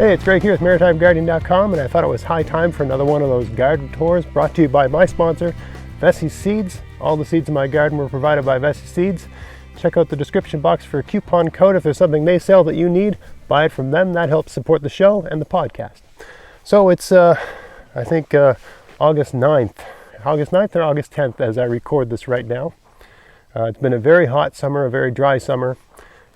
Hey, it's Greg here with MaritimeGardening.com, and I thought it was high time for another one of those garden tours brought to you by my sponsor, Vessi Seeds. All the seeds in my garden were provided by Vessi Seeds. Check out the description box for a coupon code. If there's something they sell that you need, buy it from them. That helps support the show and the podcast. So it's, I think, August 9th or August 10th as I record this right now. It's been a very hot summer, a very dry summer.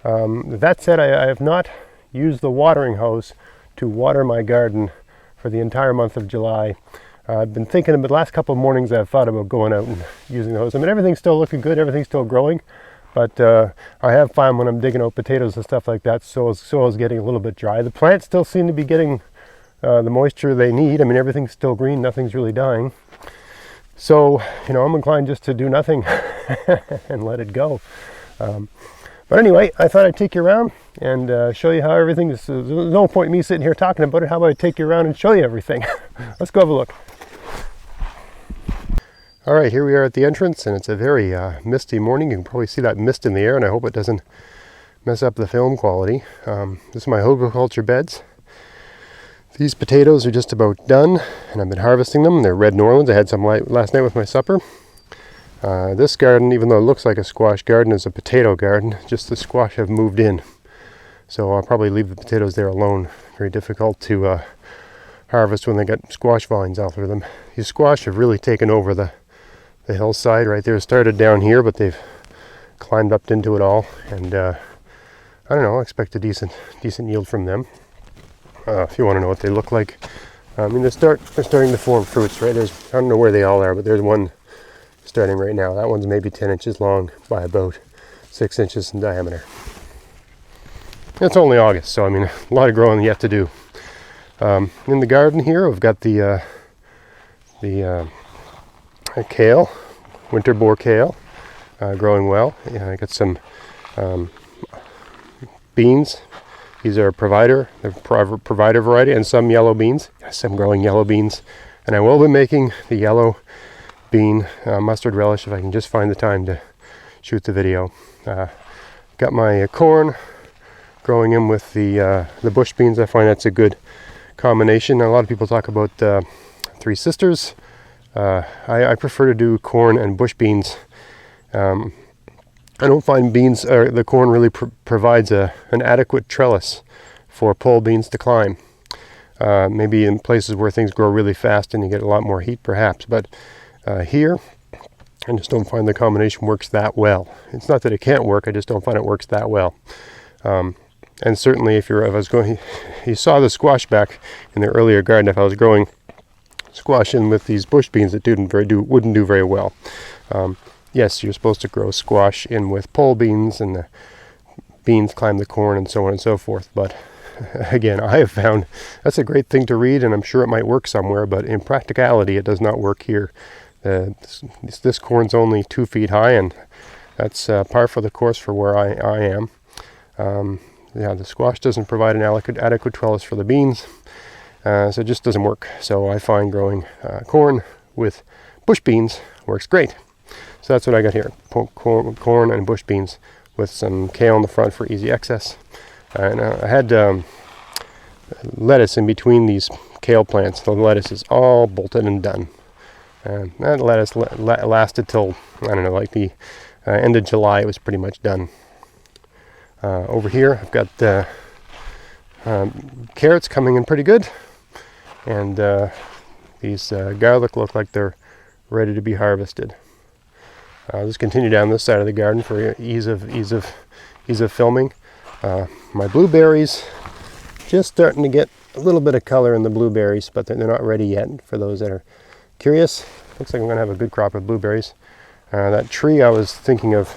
That said, I have not used the watering hose to water my garden for the entire month of July. I've been thinking about the last couple of mornings I've thought about going out and using the hose. I mean, everything's still looking good, everything's still growing, but I have found when I'm digging out potatoes and stuff like that, soil's getting a little bit dry. The plants still seem to be getting the moisture they need. I mean, everything's still green, nothing's really dying. So, you know, I'm inclined just to do nothing and let it go. But anyway, I thought I'd take you around and show you how everything is. There's no point in me sitting here talking about it. How about I take you around and show you everything? Let's go have a look. All right, here we are at the entrance, and it's a very misty morning. You can probably see that mist in the air, and I hope it doesn't mess up the film quality. This is my horticulture beds. These potatoes are just about done, and I've been harvesting them. They're red Norlands. I had some last night with my supper. This garden, even though it looks like a squash garden, is a potato garden. Just the squash have moved in. So I'll probably leave the potatoes there alone. Very difficult to harvest when they get squash vines out through them. These squash have really taken over the hillside right there. It started down here, but they've climbed up into it all. And I don't know, I expect a decent yield from them. If you want to know what they look like. I mean, they're starting to form fruits, right? I don't know where they all are, but there's one starting right now. That one's maybe 10 inches long by about 6 inches in diameter. It's only August, so I mean, a lot of growing yet to do. In the garden here, we've got the kale, winter boar kale, growing well. I got some beans. These are provider variety, and some yellow beans. Yes, I'm growing yellow beans, and I will be making the yellow bean mustard relish if I can just find the time to shoot the video. Got my corn growing in with the bush beans. I find that's a good combination. A lot of people talk about three sisters. I prefer to do corn and bush beans. I don't find the corn really provides an adequate trellis for pole beans to climb. Maybe in places where things grow really fast and you get a lot more heat perhaps, but here I just don't find the combination works that well. It's not that it can't work, I just don't find it works that well. And certainly if I was going, you saw the squash back in the earlier garden. If I was growing squash in with these bush beans, it wouldn't do very well. Yes, you're supposed to grow squash in with pole beans, and the beans climb the corn and so on and so forth. But again, I have found that's a great thing to read, and I'm sure it might work somewhere, but in practicality, it does not work here. This corn's only 2 feet high, and that's par for the course for where I am. Yeah, the squash doesn't provide an adequate trellis for the beans, so it just doesn't work. So I find growing corn with bush beans works great. So that's what I got here, corn and bush beans with some kale in the front for easy access. And I had lettuce in between these kale plants. The lettuce is all bolted and done. And that lettuce lasted till, I don't know, like the end of July. It was pretty much done. Over here I've got carrots coming in pretty good. And these garlic look like they're ready to be harvested. I'll just continue down this side of the garden for ease of filming. My blueberries, just starting to get a little bit of color in the blueberries, but they're not ready yet. For those that are curious, looks like I'm going to have a good crop of blueberries. That tree I was thinking of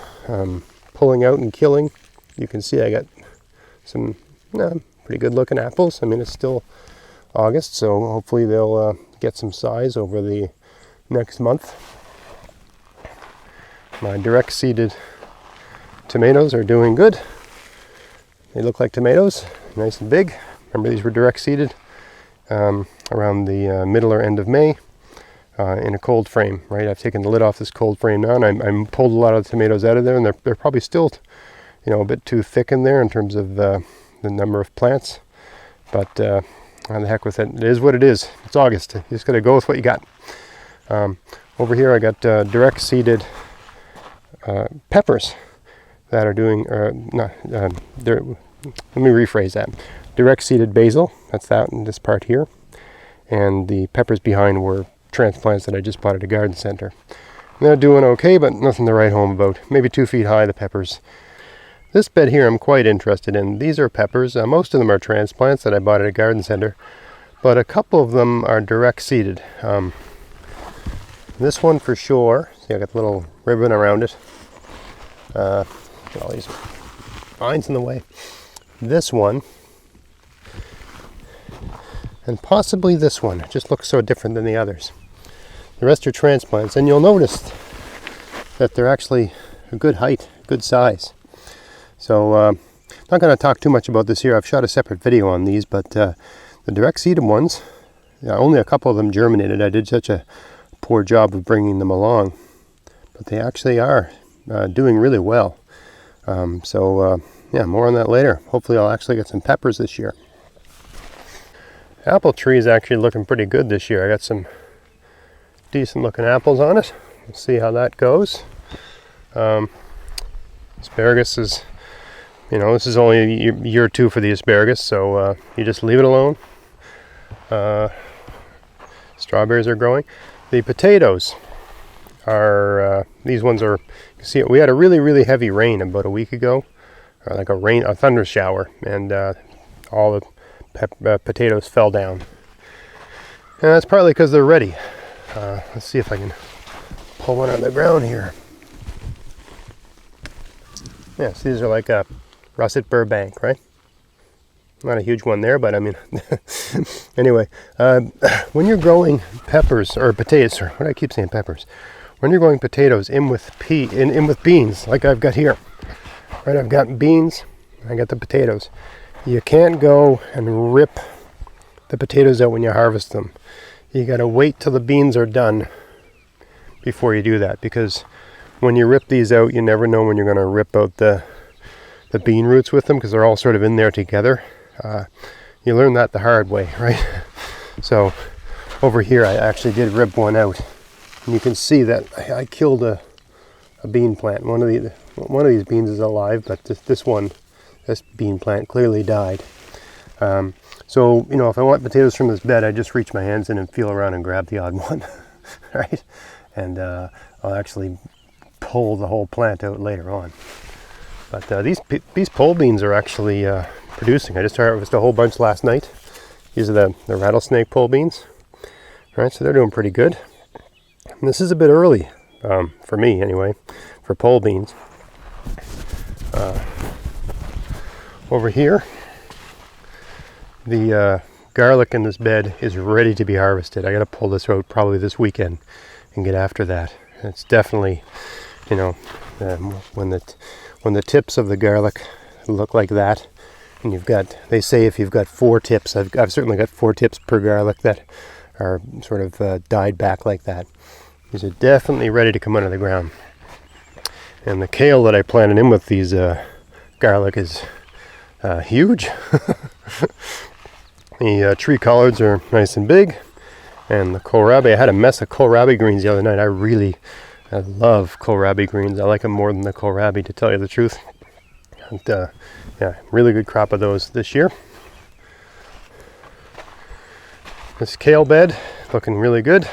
pulling out and killing. You can see I got some pretty good looking apples. I mean, it's still August, so hopefully they'll get some size over the next month. My direct seeded tomatoes are doing good. They look like tomatoes, nice and big. Remember, these were direct seeded around the middle or end of May in a cold frame, right? I've taken the lid off this cold frame now, and I pulled a lot of the tomatoes out of there, and they're probably still, a bit too thick in there in terms of the number of plants. But on the heck with it. It is what it is. It's August. You just got to go with what you got. Over here I got direct seeded peppers that are doing, let me rephrase that. Direct seeded basil, that's that in this part here. And the peppers behind were transplants that I just bought at a garden center. They're doing okay, but nothing to write home about. Maybe 2 feet high, the peppers. This bed here I'm quite interested in. These are peppers. Most of them are transplants that I bought at a garden center, but a couple of them are direct seeded. This one for sure. See, I got the little ribbon around it. Got all these vines in the way. This one, and possibly this one. It just looks so different than the others. The rest are transplants, and you'll notice that they're actually a good height, good size. So, not going to talk too much about this here. I've shot a separate video on these, but the direct seeded ones, only a couple of them germinated. I did such a poor job of bringing them along, but they actually are doing really well. Yeah, more on that later. Hopefully I'll actually get some peppers this year. Apple tree is actually looking pretty good this year. I got some decent looking apples on it. We'll see how that goes. Asparagus is, this is only a year or two for the asparagus, so you just leave it alone. Strawberries are growing. The potatoes are, these ones are, you see, we had a really, really heavy rain about a week ago, like a thunder shower, and all the potatoes fell down. And that's partly because they're ready. Let's see if I can pull one on the ground here. Yes, these are like a russet Burbank, right? Not a huge one there, but I mean, anyway, when you're growing peppers or potatoes, or what do I keep saying peppers? When you're growing potatoes in with beans, like I've got here, right? I've got beans, I got the potatoes. You can't go and rip the potatoes out when you harvest them. You got to wait till the beans are done before you do that, because when you rip these out, you never know when you're going to rip out the bean roots with them, because they're all sort of in there together. You learn that the hard way, right? So over here I actually did rip one out, and you can see that I killed a bean plant. One of these beans is alive, but this bean plant clearly died. So if I want potatoes from this bed, I just reach my hands in and feel around and grab the odd one, right? And I'll actually pull the whole plant out later on. But these pole beans are actually producing. I just harvested a whole bunch last night. These are the rattlesnake pole beans. All right, so they're doing pretty good. And this is a bit early, for me anyway, for pole beans. Over here, the garlic in this bed is ready to be harvested. I got to pull this out probably this weekend and get after that. It's definitely, when the tips of the garlic look like that, and they say if you've got 4 tips, I've certainly got 4 tips per garlic that are sort of died back like that. These are definitely ready to come out of the ground. And the kale that I planted in with these garlic is huge. The tree collards are nice and big, and the kohlrabi, I had a mess of kohlrabi greens the other night. I love kohlrabi greens. I like them more than the kohlrabi, to tell you the truth. And, yeah, really good crop of those this year. This kale bed looking really good.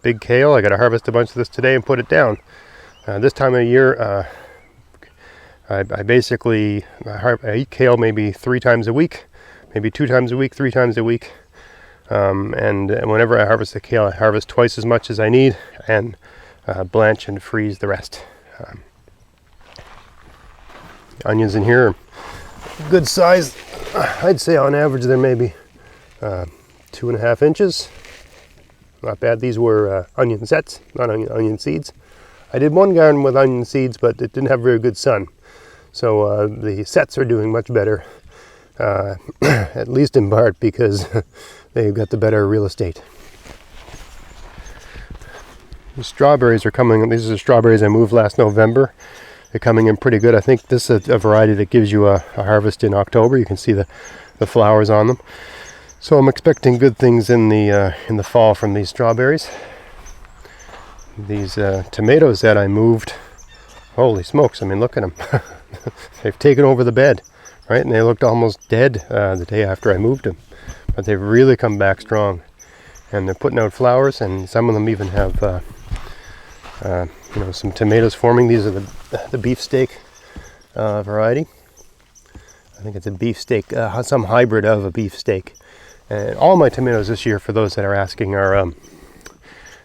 Big kale. I got to harvest a bunch of this today and put it down. This time of year, I basically I eat kale maybe 3 times a week, maybe 2 times a week, 3 times a week. And whenever I harvest the kale, I harvest twice as much as I need and blanch and freeze the rest. Onions in here are good size. I'd say on average they're maybe 2.5 inches. Not bad. These were onion sets, not onion seeds. I did one garden with onion seeds, but it didn't have very good sun. So the sets are doing much better, at least in part because they've got the better real estate. The strawberries are coming. These are the strawberries I moved last November. They're coming in pretty good. I think this is a variety that gives you a harvest in October. You can see the flowers on them. So I'm expecting good things in the fall from these strawberries. These tomatoes that I moved, holy smokes, I mean, look at them. They've taken over the bed, right? And they looked almost dead the day after I moved them. But they've really come back strong. And they're putting out flowers, and some of them even have some tomatoes forming. These are the beefsteak variety. I think it's a beefsteak, some hybrid of a beefsteak. And all my tomatoes this year, for those that are asking, are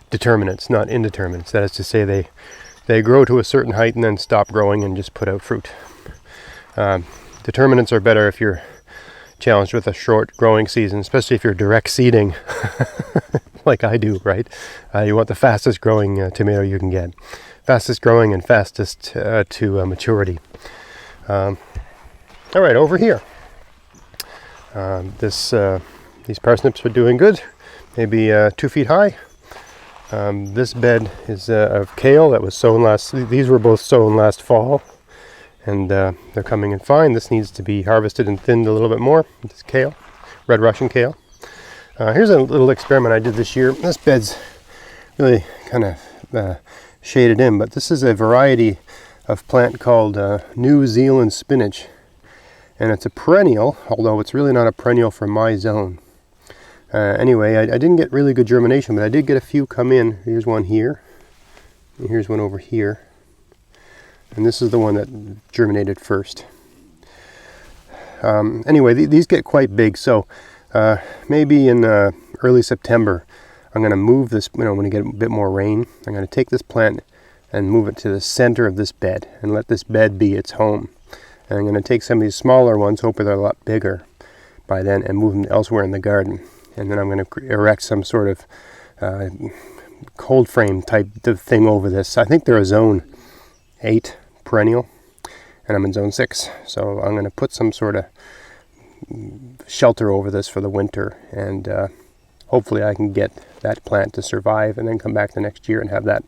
determinants, not indeterminates. That is to say, they grow to a certain height and then stop growing and just put out fruit. Determinants are better if you're challenged with a short growing season, especially if you're direct seeding like I do, right? You want the fastest growing tomato you can get. Fastest growing and fastest to maturity. All right, over here. These parsnips are doing good, maybe 2 feet high. This bed is of kale that was sown these were both sown last fall, and they're coming in fine. This needs to be harvested and thinned a little bit more. This kale, red Russian kale. Here's a little experiment I did this year. This bed's really kind of shaded in, but this is a variety of plant called New Zealand spinach. And it's a perennial, although it's really not a perennial for my zone. Anyway, I didn't get really good germination, but I did get a few come in. Here's one here, and here's one over here. And this is the one that germinated first. Anyway, these get quite big, so maybe in early September, I'm going to move this, when we get a bit more rain, I'm going to take this plant and move it to the center of this bed and let this bed be its home. And I'm going to take some of these smaller ones, hoping they're a lot bigger by then, and move them elsewhere in the garden. And then I'm going to erect some sort of cold frame type of thing over this. I think they're a zone 8 perennial, and I'm in zone 6. So I'm going to put some sort of shelter over this for the winter, and hopefully I can get that plant to survive and then come back the next year and have that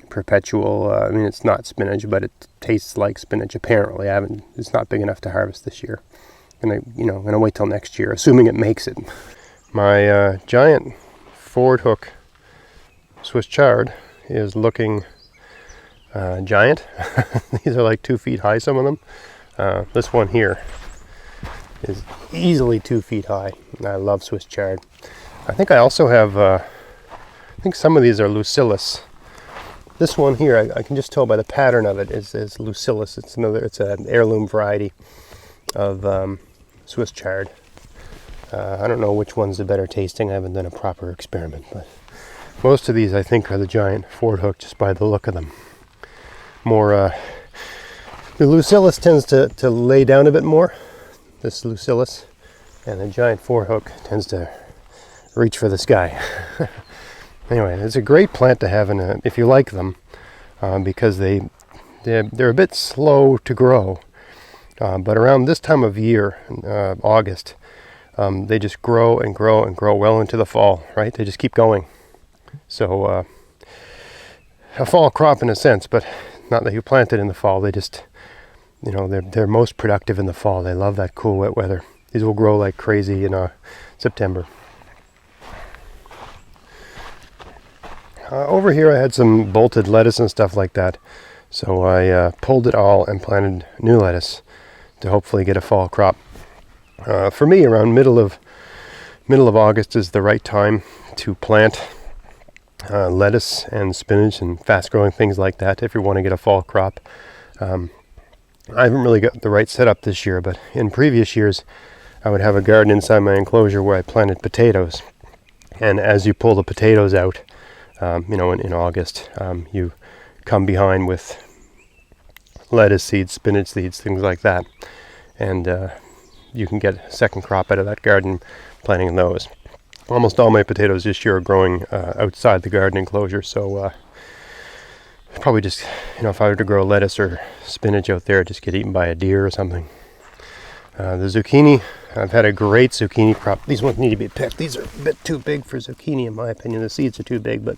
perpetual, I mean, it's not spinach, but it tastes like spinach apparently. It's not big enough to harvest this year. I'm gonna wait till next year, assuming it makes it. My giant forward hook Swiss chard is looking giant. These are like 2 feet high, some of them. This one here is easily 2 feet high. I love Swiss chard. I think I also have, I think some of these are lucillus. This one here, I can just tell by the pattern of it, is lucillus. It's an heirloom variety of Swiss chard. I don't know which one's the better tasting. I haven't done a proper experiment, but most of these I think are the giant forward hook just by the look of them. The lucillus tends to lay down a bit more, this lucillus, and the giant forward hook tends to reach for the sky. Anyway, it's a great plant to have if you like them, because they're a bit slow to grow, but around this time of year, August, they just grow and grow and grow well into the fall, right? They just keep going. So a fall crop in a sense, but not that you plant it in the fall. They just, they're most productive in the fall. They love that cool, wet weather. These will grow like crazy in September. Over here I had some bolted lettuce and stuff like that, so I pulled it all and planted new lettuce to hopefully get a fall crop. For me, around middle of August is the right time to plant lettuce and spinach and fast-growing things like that if you want to get a fall crop. I haven't really got the right setup this year, but in previous years I would have a garden inside my enclosure where I planted potatoes, and as you pull the potatoes out, in August, you come behind with lettuce seeds, spinach seeds, things like that, and you can get a second crop out of that garden planting those. Almost all my potatoes this year are growing outside the garden enclosure, so probably just, if I were to grow lettuce or spinach out there, just get eaten by a deer or something. The zucchini, I've had a great zucchini crop. These ones need to be picked. These are a bit too big for zucchini in my opinion. The seeds are too big, but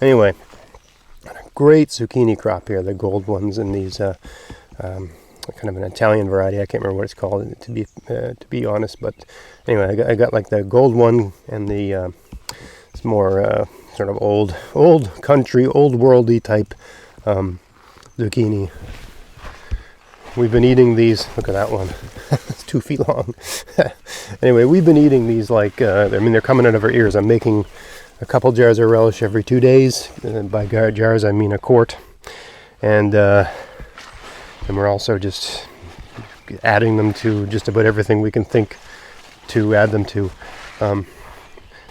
anyway, a great zucchini crop here, the gold ones, and these kind of an Italian variety. I can't remember what it's called to be honest. But anyway, I got like the gold one and the it's more sort of old country, old worldy type zucchini. We've been eating these. Look at that one. It's 2 feet long. Anyway, we've been eating these like, they're coming out of our ears. I'm making a couple jars of relish every 2 days. And by jars, I mean a quart. And we're also just adding them to just about everything we can think to add them to.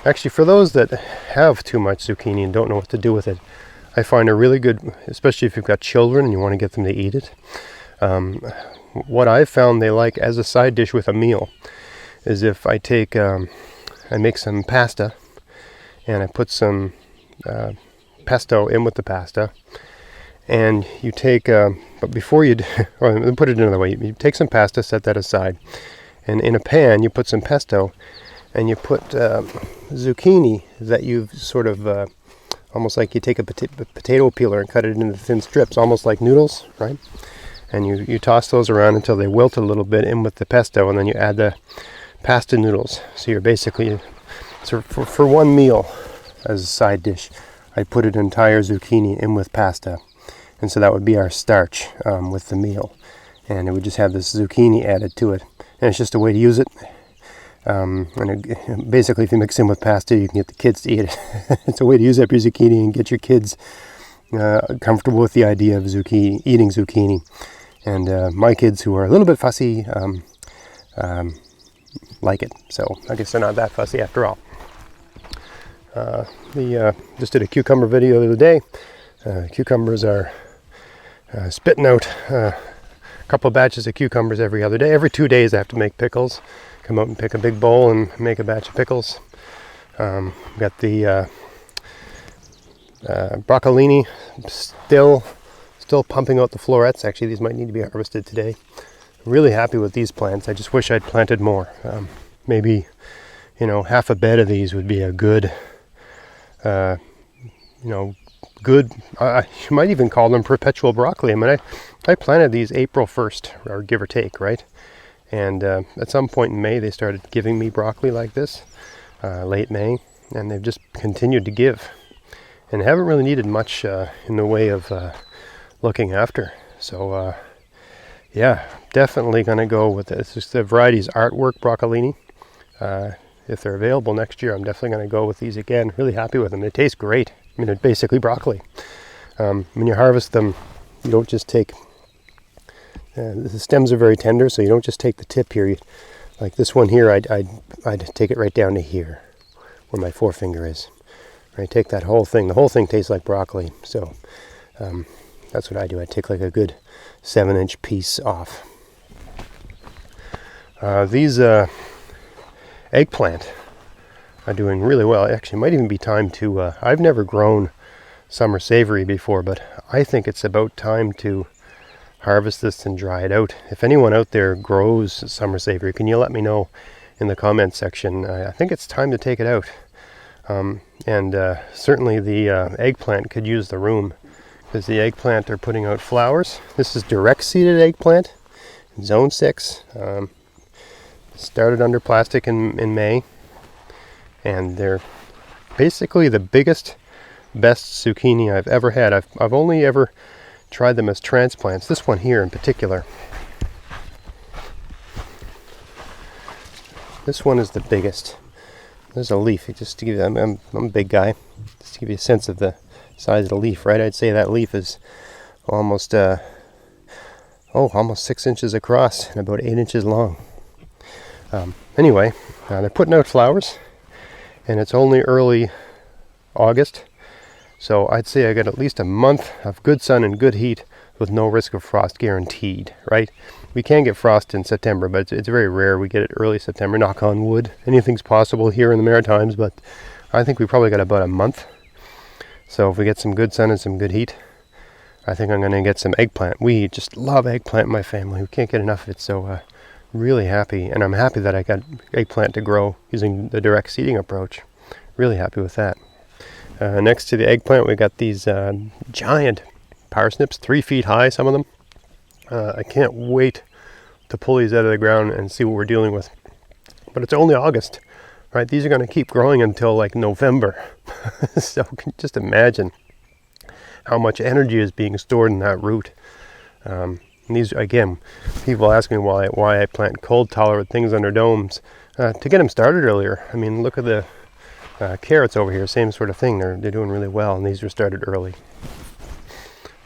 Actually, for those that have too much zucchini and don't know what to do with it, I find a really good, especially if you've got children and you want to get them to eat it. What I've found they like as a side dish with a meal is if I take, I make some pasta and I put some pesto in with the pasta, and you take, but before you, or let me put it another way, you take some pasta, set that aside, and in a pan you put some pesto, and you put zucchini that you've sort of, almost like you take a potato peeler and cut it into thin strips, almost like noodles, right? And you toss those around until they wilt a little bit in with the pesto, and then you add the pasta noodles. So you're basically, so for one meal as a side dish, I put an entire zucchini in with pasta. And so that would be our starch with the meal. And it would just have this zucchini added to it. And it's just a way to use it. Basically, if you mix in with pasta, you can get the kids to eat it. It's a way to use up your zucchini and get your kids comfortable with the idea of eating zucchini. And my kids, who are a little bit fussy, like it. So I guess they're not that fussy after all. Just did a cucumber video the other day. Cucumbers are spitting out a couple of batches of cucumbers every other day. Every 2 days I have to make pickles. Come out and pick a big bowl and make a batch of pickles. Got the broccolini still pumping out the florets. Actually, these might need to be harvested today. Really happy with these plants. I just wish I'd planted more. Maybe, half a bed of these would be a good, good, you might even call them perpetual broccoli. I mean, I planted these April 1st, or give or take, right? And at some point in May, they started giving me broccoli like this, late May, and they've just continued to give. And haven't really needed much in the way of looking after. So, yeah, definitely going to go with this. The variety's Artwork Broccolini. If they're available next year, I'm definitely going to go with these again. Really happy with them. They taste great. I mean, they're basically broccoli. When you harvest them, you don't just take... the stems are very tender, so you don't just take the tip here. Like this one here, I'd take it right down to here, where my forefinger is. Right, take that whole thing. The whole thing tastes like broccoli. So that's what I do. I take like a good 7-inch piece off. These eggplant are doing really well. Actually, it might even be time to... I've never grown summer savory before, but I think it's about time to harvest this and dry it out. If anyone out there grows summer savory, can you let me know in the comments section? I think it's time to take it out. Certainly the eggplant could use the room, because the eggplant are putting out flowers. This is direct seeded eggplant, zone 6. Started under plastic in May, and they're basically the biggest, best zucchini I've ever had. I've only ever tried them as transplants. This one here in particular. This one is the biggest. There's a leaf. Just to give you, I'm a big guy. Just to give you a sense of the size of the leaf, right? I'd say that leaf is almost 6 inches across and about 8 inches long. Anyway, they're putting out flowers, and it's only early August, so I'd say I got at least a month of good sun and good heat with no risk of frost guaranteed, right? We can get frost in September, but it's very rare. We get it early September, knock on wood. Anything's possible here in the Maritimes, but I think we probably got about a month. So if we get some good sun and some good heat, I think I'm going to get some eggplant. We just love eggplant in my family. We can't get enough of it, so really happy. And I'm happy that I got eggplant to grow using the direct seeding approach. Really happy with that. Next to the eggplant, we got these giant parsnips, 3 feet high, some of them. I can't wait to pull these out of the ground and see what we're dealing with. But it's only August, right? These are going to keep growing until like November. So just imagine how much energy is being stored in that root. These, again, people ask me why I plant cold tolerant things under domes to get them started earlier. I mean, look at the carrots over here, same sort of thing. They're doing really well, and these were started early.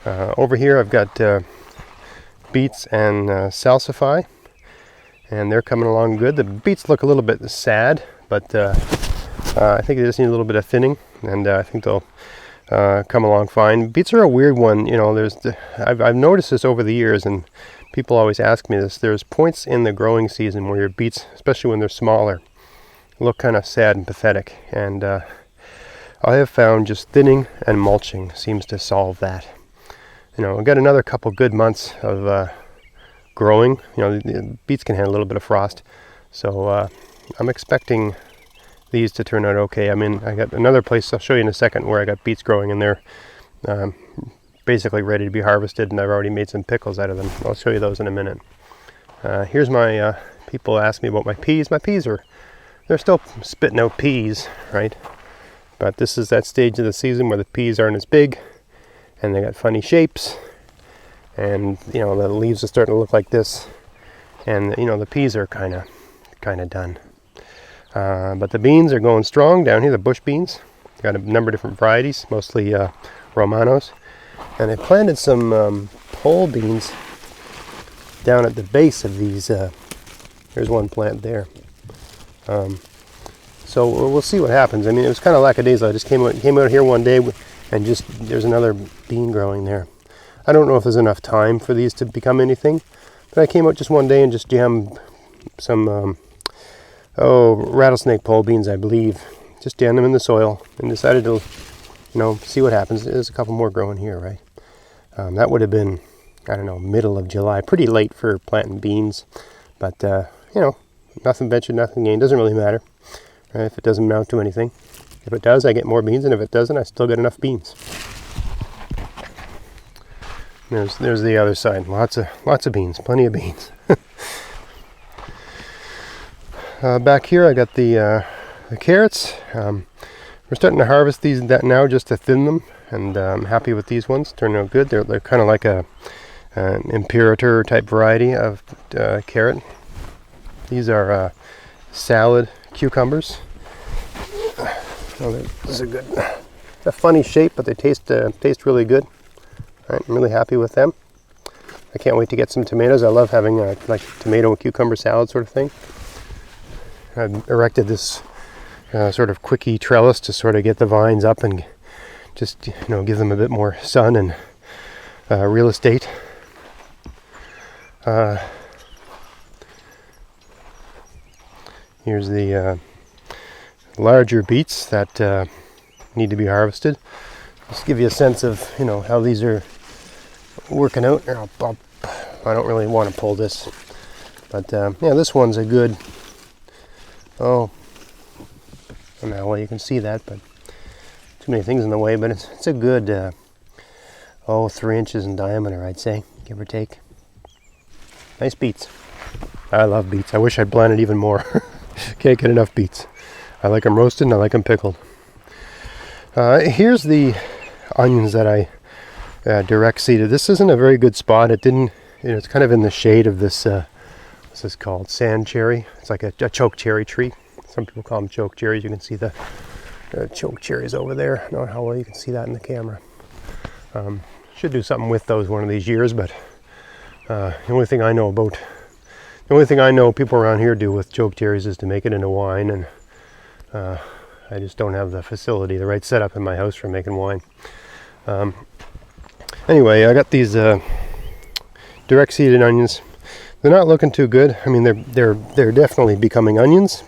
Over here I've got beets and salsify, and they're coming along good. The beets look a little bit sad, but I think they just need a little bit of thinning, and I think they'll come along fine. Beets are a weird one, you know. I've noticed this over the years, and people always ask me this. There's points in the growing season where your beets, especially when they're smaller, look kind of sad and pathetic, and I have found just thinning and mulching seems to solve that. You know, I've got another couple good months of growing. You know, the beets can handle a little bit of frost, so I'm expecting these to turn out okay. I mean, I got another place I'll show you in a second where I got beets growing, and they're basically ready to be harvested, and I've already made some pickles out of them. I'll show you those in a minute. Here's my people ask me about my peas. My peas they're still spitting out peas, right? But this is that stage of the season where the peas aren't as big, and they got funny shapes, and you know, the leaves are starting to look like this, and you know, the peas are kind of done. But the beans are going strong down here. The bush beans, got a number of different varieties, mostly Romanos, and I planted some pole beans down at the base of these. There's one plant there. So we'll see what happens. I mean, it was kind of lackadaisical. I just came out here one day, and just there's another bean growing there. I don't know if there's enough time for these to become anything, but I came out just one day and just jammed some rattlesnake pole beans, I believe. Just jammed them in the soil and decided to, you know, see what happens. There's a couple more growing here, right? That would have been, I don't know, middle of July. Pretty late for planting beans, but you know, nothing ventured, nothing gained. Doesn't really matter, right, if it doesn't amount to anything. If it does, I get more beans, and if it doesn't, I still get enough beans. There's the other side. Lots of beans, plenty of beans. Back here, I got the carrots. We're starting to harvest these now just to thin them, and I'm happy with these ones. Turning out good. They're kind of like an imperator type variety of carrot. These are salad cucumbers. Oh, these are good. A funny shape, but they taste really good. All right, I'm really happy with them. I can't wait to get some tomatoes. I love having like tomato and cucumber salad sort of thing. I've erected this sort of quickie trellis to sort of get the vines up and just, you know, give them a bit more sun and real estate. Here's the larger beets that need to be harvested. Just give you a sense of, you know, how these are working out. Here, I don't really want to pull this, but yeah, this one's a good. Oh, I don't know how well you can see that, but too many things in the way. But it's a good 3 inches in diameter, I'd say, give or take. Nice beets. I love beets. I wish I'd planted even more. Can't get enough beets. I like them roasted and I like them pickled. Here's the onions that I direct seeded. This isn't a very good spot. It didn't, you know, it's kind of in the shade of this, what's this called? Sand cherry. It's like a choke cherry tree. Some people call them choke cherries. You can see the choke cherries over there. I don't know how well you can see that in the camera. Should do something with those one of these years, but the only thing I know people around here do with choke cherries is to make it into wine, and I just don't have the facility, the right setup in my house for making wine. Anyway, I got these direct seeded onions. They're not looking too good. I mean, they're definitely becoming onions,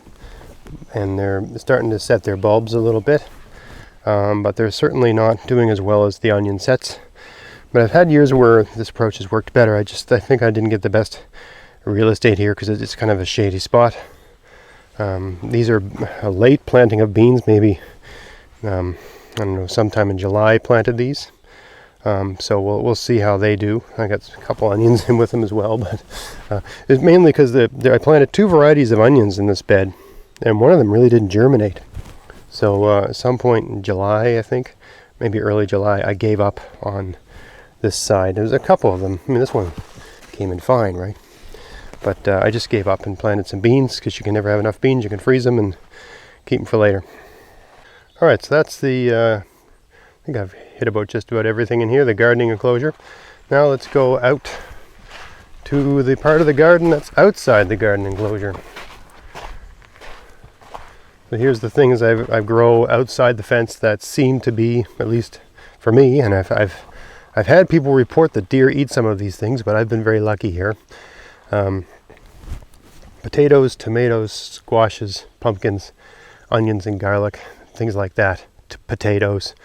and they're starting to set their bulbs a little bit, but they're certainly not doing as well as the onion sets. But I've had years where this approach has worked better. I think I didn't get the best real estate here because it's kind of a shady spot. These are a late planting of beans, maybe I don't know, sometime in July planted these. So we'll see how they do. I got a couple onions in with them as well, but it's mainly because I planted 2 varieties of onions in this bed, and one of them really didn't germinate. So at some point in July, I think, maybe early July, I gave up on this side. There's a couple of them. I mean, this one came in fine, right? But I just gave up and planted some beans, because you can never have enough beans. You can freeze them and keep them for later. All right, so that's I think I've hit about just about everything in here, the gardening enclosure. Now let's go out to the part of the garden that's outside the garden enclosure. So here's the things I grow outside the fence that seem to be, at least for me, and I've had people report that deer eat some of these things, but I've been very lucky here. Potatoes, tomatoes, squashes, pumpkins, onions and garlic, things like that. Potatoes.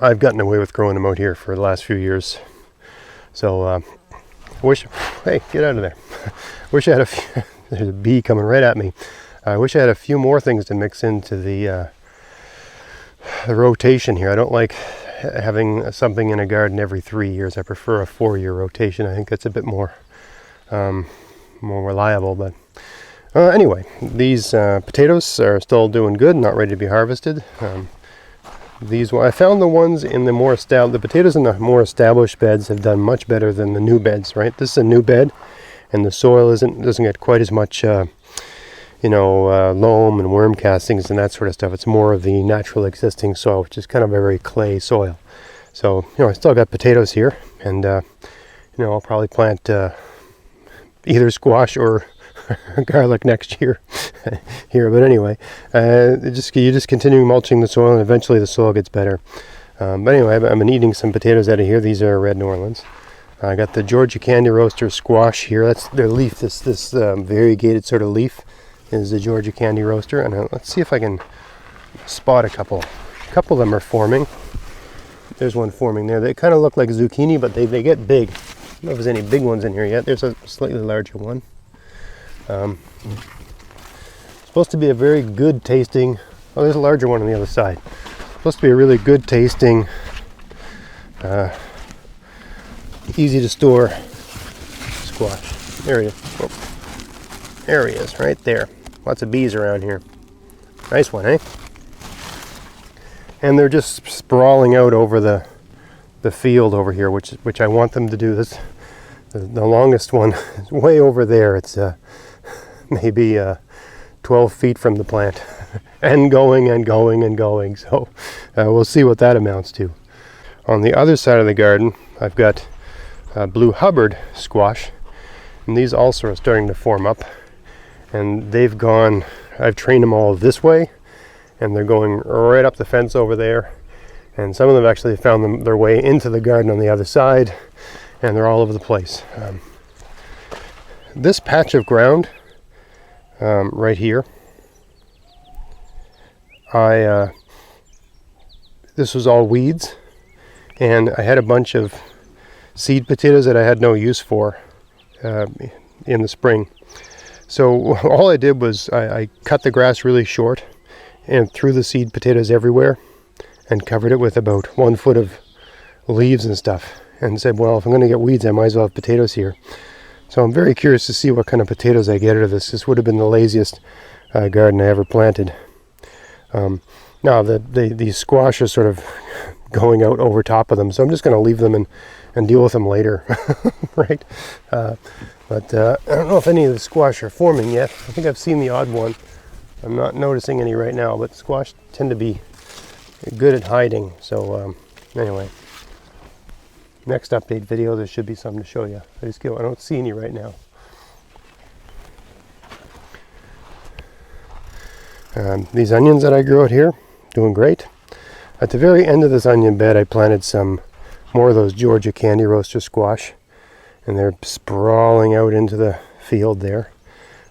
I've gotten away with growing them out here for the last few years. So I wish, hey, get out of there. Wish I had there's a bee coming right at me. I wish I had a few more things to mix into the rotation here. I don't like having something in a garden every 3 years. I prefer a 4-year rotation. I think that's a bit more reliable. But anyway, these potatoes are still doing good, not ready to be harvested. I found the ones in the potatoes in the more established beds have done much better than the new beds, right? This is a new bed, and the soil doesn't get quite as much, loam and worm castings and that sort of stuff. It's more of the natural existing soil, which is kind of a very clay soil. So, I still got potatoes here, and I'll probably plant either squash or garlic next year here. But anyway, you just continue mulching the soil, and eventually the soil gets better. But anyway, I've been eating some potatoes out of here. These are red Norlands. I got the Georgia Candy Roaster squash here. That's their leaf. This variegated sort of leaf is the Georgia Candy Roaster. And let's see if I can spot a couple. A couple of them are forming. There's one forming there. They kind of look like zucchini, but they get big. I don't know if there's any big ones in here yet. There's a slightly larger one. Supposed to be a very good tasting. Oh, there's a larger one on the other side. Supposed to be a really good tasting, easy to store squash. There he is. Oh, there he is, right there. Lots of bees around here. Nice one, eh? And they're just sprawling out over the field over here, which I want them to do. This the longest one is way over there. It's maybe 12 feet from the plant, and going and going and going. So we'll see what that amounts to. On the other side of the garden, I've got Blue Hubbard squash, and these also are starting to form up. And I've trained them all this way, and they're going right up the fence over there. And some of them actually found their way into the garden on the other side, and they're all over the place. This patch of ground right here, this was all weeds, and I had a bunch of seed potatoes that I had no use for in the spring. So all I did was I cut the grass really short and threw the seed potatoes everywhere and covered it with about 1 foot of leaves and stuff, and said, well, if I'm going to get weeds, I might as well have potatoes here. So I'm very curious to see what kind of potatoes I get out of this. This would have been the laziest garden I ever planted. Now the squash is sort of going out over top of them, so I'm just going to leave them and deal with them later, right? But I don't know if any of the squash are forming yet. I think I've seen the odd one. I'm not noticing any right now, but squash tend to be good at hiding. So anyway, next update video, there should be something to show you. I don't see any right now. These onions that I grew out here, doing great. At the very end of this onion bed, I planted some more of those Georgia Candy Roaster squash, and they're sprawling out into the field there.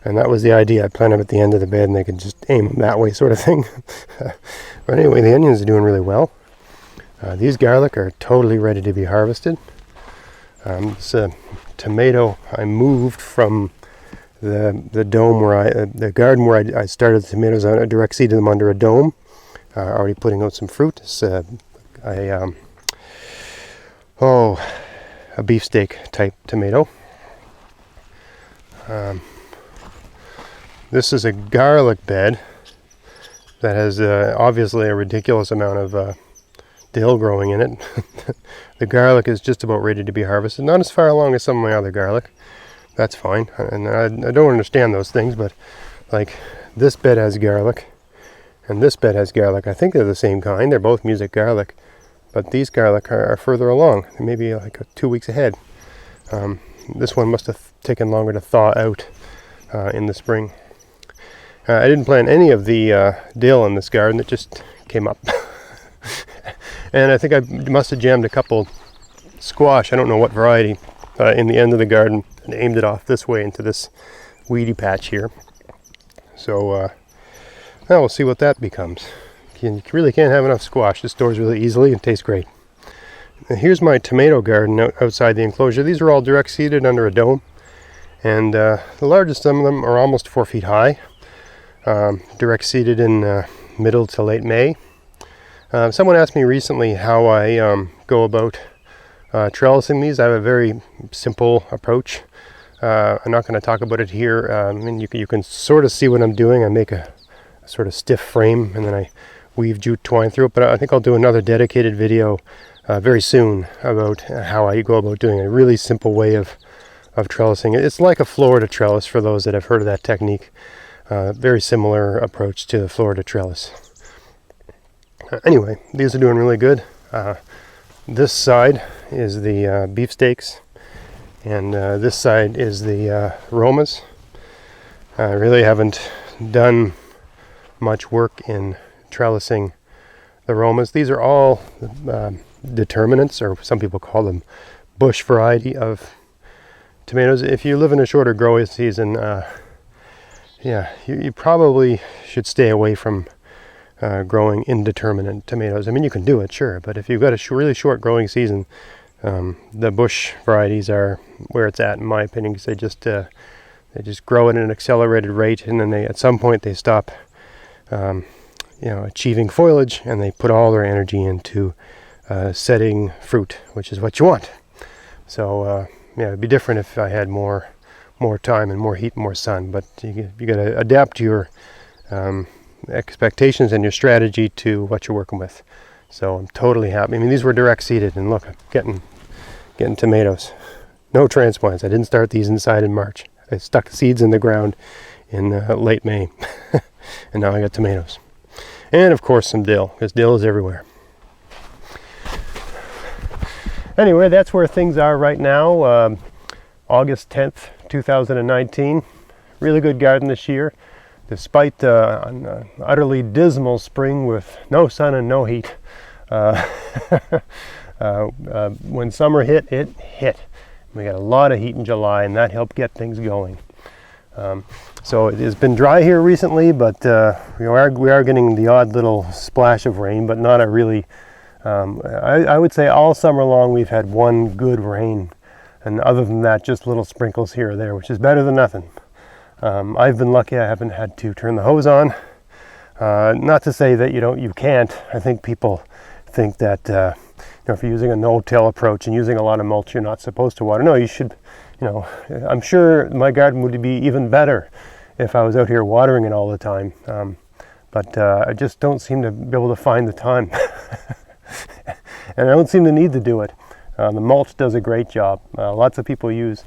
And that was the idea. I planted them at the end of the bed, and they could just aim them that way, sort of thing. But anyway, the onions are doing really well. These garlic are totally ready to be harvested. This tomato I moved from the dome the garden where I started the tomatoes. I direct seeded them under a dome, already putting out some fruit. I Oh, a beefsteak type tomato. This is a garlic bed that has obviously a ridiculous amount of dill growing in it. The garlic is just about ready to be harvested. Not as far along as some of my other garlic. That's fine. And I don't understand those things, but like this bed has garlic and this bed has garlic. I think they're the same kind. They're both music garlic, but these garlic are further along. They're maybe like 2 weeks ahead. This one must have taken longer to thaw out in the spring. I didn't plant any of the dill in this garden. It just came up. And I think I must have jammed a couple squash, I don't know what variety, in the end of the garden and aimed it off this way into this weedy patch here. So now we'll see what that becomes. You really can't have enough squash. This stores really easily and tastes great. And here's my tomato garden outside the enclosure. These are all direct seeded under a dome. And the largest of them are almost 4 feet high. Direct seeded in middle to late May. Someone asked me recently how I go about trellising these. I have a very simple approach. I'm not going to talk about it here. I mean, you can sort of see what I'm doing. I make a sort of stiff frame and then I weave jute twine through it. But I think I'll do another dedicated video very soon about how I go about doing a really simple way of trellising. It's like a Florida trellis for those that have heard of that technique. Very similar approach to the Florida trellis. Anyway, these are doing really good. This side is the beefsteaks, and this side is the Romas. I really haven't done much work in trellising the Romas. These are all determinants, or some people call them bush variety of tomatoes. If you live in a shorter growing season, yeah, you probably should stay away from growing indeterminate tomatoes. I mean, you can do it, sure, but if you've got a really short growing season, the bush varieties are where it's at, in my opinion, because they just grow at an accelerated rate, and then at some point they stop, achieving foliage, and they put all their energy into setting fruit, which is what you want. So yeah, it'd be different if I had more time and more heat and more sun, but you got to adapt your expectations and your strategy to what you're working with. So I'm totally happy. I mean, these were direct seeded, and look, I'm getting tomatoes. No transplants. I didn't start these inside in March. I stuck the seeds in the ground in late May, and now I got tomatoes. And of course some dill, because dill is everywhere. Anyway, that's where things are right now. August 10th, 2019. Really good garden this year, despite an utterly dismal spring with no sun and no heat. When summer hit, it hit. We got a lot of heat in July, and that helped get things going. So it has been dry here recently, but we are getting the odd little splash of rain, but not a really, I would say all summer long we've had one good rain. And other than that, just little sprinkles here or there, which is better than nothing. I've been lucky I haven't had to turn the hose on. Not to say that you can't. I think people think that if you're using a no-till approach and using a lot of mulch, you're not supposed to water. No, you should. I'm sure my garden would be even better if I was out here watering it all the time. But I just don't seem to be able to find the time, and I don't seem to need to do it. The mulch does a great job. Lots of people use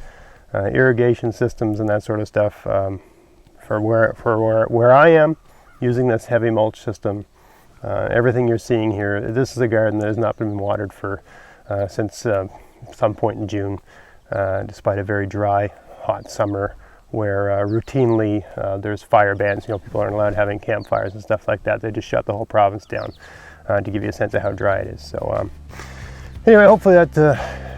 irrigation systems and that sort of stuff. For where I am, using this heavy mulch system, everything you're seeing here, this is a garden that has not been watered since some point in June, despite a very dry, hot summer where routinely there's fire bans. People aren't allowed having campfires and stuff like that. They just shut the whole province down to give you a sense of how dry it is. So. Anyway, hopefully that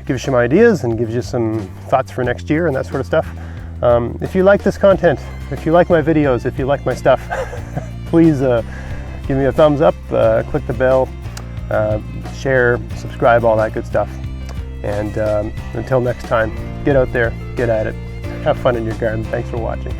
gives you some ideas and gives you some thoughts for next year and that sort of stuff. If you like this content, if you like my videos, if you like my stuff, please give me a thumbs up, click the bell, share, subscribe, all that good stuff. And until next time, get out there, get at it, have fun in your garden. Thanks for watching.